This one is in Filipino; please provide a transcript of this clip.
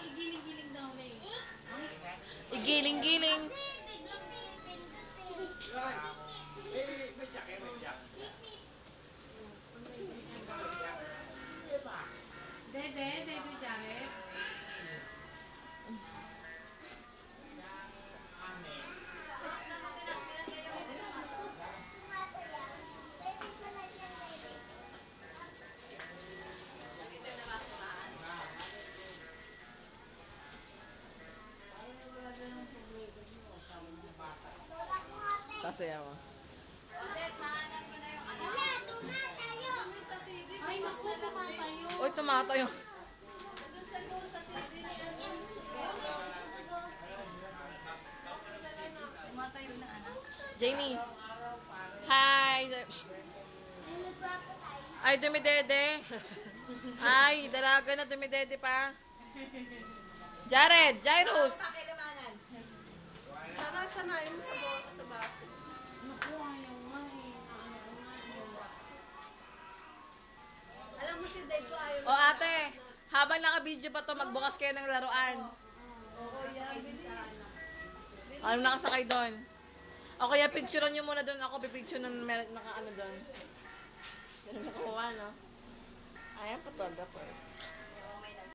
igiling-giling daw na eh. Igiling-giling. Dede, Jared. Sasaya mo. Ay, naku, tumatayo. Uy, tumatayo. Tumatayo na, anak. Jamie. Hi. Ay, dumidede. Ay, dalaga na dumidede pa. Jared, Jairus. Sanayin mo sa baso. Naku, ayaw nga eh. Alam mo si Dave ko ayaw. O ate, habang naka-video pa to, magbukas kayo ng laruan. Oo, yan. Ano nakasakay doon? O kaya picturean nyo muna doon. Ako pipicture ng naka-ano doon. Ganun nakuha, no? Ayan, photographer.